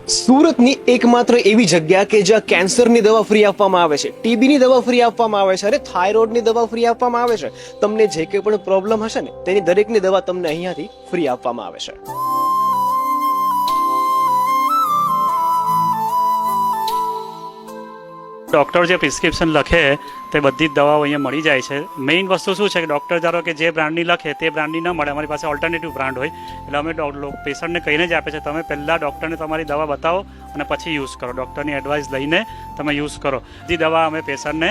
સુરતની એકમાત્ર એવી જગ્યા કે જ્યાં કેન્સરની દવા ફ્રી આપવામાં આવે છે, ટીબીની દવા ફ્રી આપવામાં આવે છે, અરે થાઇરોઇડની દવા ફ્રી આપવામાં આવે છે. તમને જે કંઈ પણ પ્રોબ્લેમ હશે ને તેની દરેકની દવા તમને અહીંયાથી ફ્રી આપવામાં આવે છે. ડૉક્ટર જે પ્રિસ્ક્રિપ્શન લખે તે બધી જ દવાઓ અહીંયા મળી જાય છે. મેઇન વસ્તુ શું છે કે ડૉક્ટર ધારો કે જે બ્રાન્ડની લખે તે બ્રાન્ડની ન મળે, અમારી પાસે ઓલ્ટરનેટિવ બ્રાન્ડ હોય એટલે અમે પેશન્ટને કહીને જ આપે છે તમે પહેલાં ડૉક્ટરને તમારી દવા બતાવો અને પછી યુઝ કરો. ડૉક્ટરની એડવાઇસ લઈને તમે યુઝ કરો. બધી દવા અમે પેશન્ટને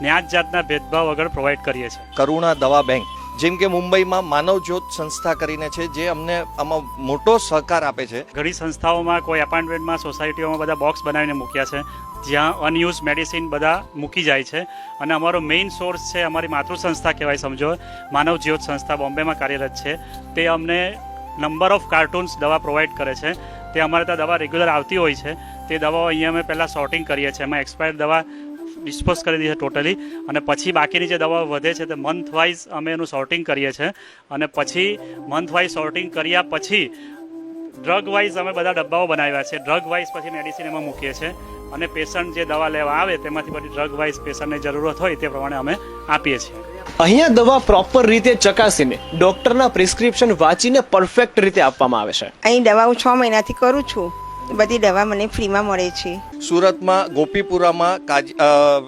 ન્યાજ જાતના ભેદભાવ વગર પ્રોવાઈડ કરીએ છીએ. કરુણા દવા બેંક જેમ કે મુંબઈમાં માનવ જ્યોત સંસ્થા કરીને છે જે અમને આમાં મોટો સહકાર આપે છે. ઘણી સંસ્થાઓમાં કોઈ એપાર્ટમેન્ટમાં સોસાયટીઓમાં બધા બોક્સ બનાવીને મૂક્યા છે જ્યાં અનયુઝ મેડિસિન બધા મૂકી જાય છે અને અમારો મેઇન સોર્સ છે અમારી માતૃ સંસ્થા કહેવાય સમજો, માનવ જ્યોત સંસ્થા બોમ્બેમાં કાર્યરત છે. તે અમને નંબર ઓફ કાર્ટૂન્સ દવા પ્રોવાઈડ કરે છે. તે અમારે ત્યાં દવા રેગ્યુલર આવતી હોય છે. તે દવાઓ અહીંયા અમે પહેલાં સોર્ટિંગ કરીએ છીએ. એમાં એક્સપાયર્ડ દવા ડિસ્પોઝ કરી દીધી છે ટોટલી અને પછી બાકીની જે દવાઓ વધે છે તે મંથ વાઇઝ અમે એનું સોર્ટિંગ કરીએ છીએ અને પછી મંથ વાઇઝ સોર્ટિંગ કર્યા પછી ડ્રગ વાઇઝ અમે બધા ડબ્બાઓ બનાવ્યા છે. ડ્રગ વાઇઝ પછી મેડિસિન એમાં મૂકીએ છીએ અને પેશન્ટ જે દવા લેવા આવે તેમાંથી બધી ડ્રગ વાઇઝ પેશન્ટને જરૂરત હોય તે પ્રમાણે અમે આપીએ છીએ. અહીંયા દવા પ્રોપર રીતે ચકાસીને ડોક્ટરના પ્રિસ્ક્રિપ્શન વાંચીને પરફેક્ટ રીતે આપવામાં આવે છે. અહીં દવા હું 6 મહિનાથી કરું છું. બધી દવા મને ફ્રીમાં મળે છે. સુરતમાં ગોપીપુરામાં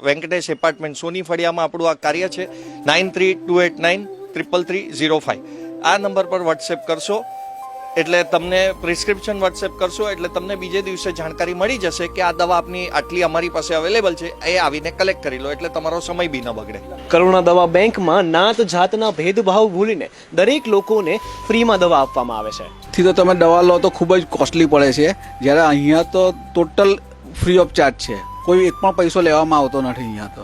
વેંકટેશ એપાર્ટમેન્ટ સોની ફળિયામાં આપણું આ કાર્ય છે. 9328933305 આ નંબર પર વોટ્સએપ કરશો એટલે તમને પ્રિસ્ક્રિપ્શન વોટ્સએપ કરશો એટલે તમને બીજે દિવસે જાણકારી મળી જશે કે આ દવા આપની આટલી અમારી પાસે અવેલેબલ છે, એ આવીને કલેક્ટ કરી લો એટલે તમારો સમય બી ન બગડે. કરુણા દવા બેંકમાં નાત જાતના ભેદભાવ ભૂલીને દરેક લોકોને ફ્રીમાં દવા આપવામાં આવે છે. થી તો તમે દવા લો તો ખૂબ જ કોસ્ટલી પડે છે, જ્યારે અહીંયા તો ટોટલ ફ્રી ઓફ ચાર્જ છે. કોઈ એક પણ પૈસો લેવામાં આવતો નથી અહીંયા તો.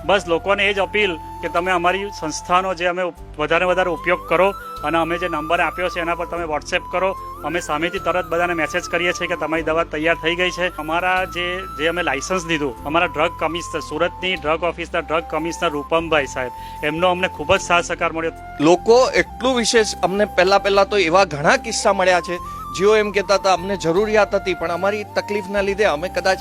બસ લોકોને એ જ અપીલ કે તમે અમારી સંસ્થાનો જે અમે વધારે ઉપયોગ કરો અને અમે જે નંબર આપ્યો છે એના પર તમે વોટ્સએપ કરો. અમે સામેથી તરત બધાને મેસેજ કરીએ છીએ કે તમારી દવા તૈયાર થઈ ગઈ છે. અમારા જે અમે લાઇસન્સ લીધું, અમારા ડ્રગ કમિશનર સુરતની ડ્રગ ઓફિસના ડ્રગ કમિશનર રૂપમભાઈ સાહેબ, એમનો અમને ખૂબ જ સાથ સહકાર મળ્યો. લોકો એટલું વિશેષ અમને પહેલા તો એવા ઘણા કિસ્સા મળ્યા છે જેઓ એમ કહેતા હતા અમને જરૂરિયાત હતી પણ અમારી તકલીફના લીધે અમે કદાચ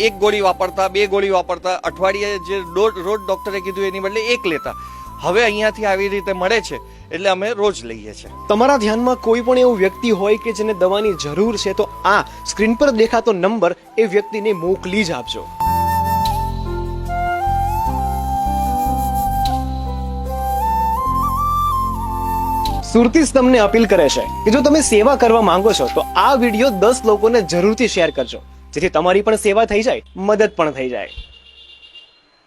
1 ગોળી વાપરતા, 2 ગોળી વાપરતા, અઠવાડિયે જે રોજ ડોક્ટરે કીધું એની બદલે 1 લેતા. હવે અહીંયાથી આવી રીતે મળે છે એટલે અમે રોજ લઈએ છીએ. તમારા ધ્યાનમાં કોઈ પણ એવું વ્યક્તિ હોય કે જેને દવાની જરૂર છે તો આ સ્ક્રીન પર દેખાતો નંબર એ વ્યક્તિને મોકલી જ આપજો. સુરતીસ તમને અપીલ કરે છે કે જો તમે સેવા કરવા માંગો છો તો આ વિડીયો 10 લોકોને જરૂરથી શેર કરજો, જેથી તમારી પણ સેવા થઈ જાય, મદદ પણ થઈ જાય.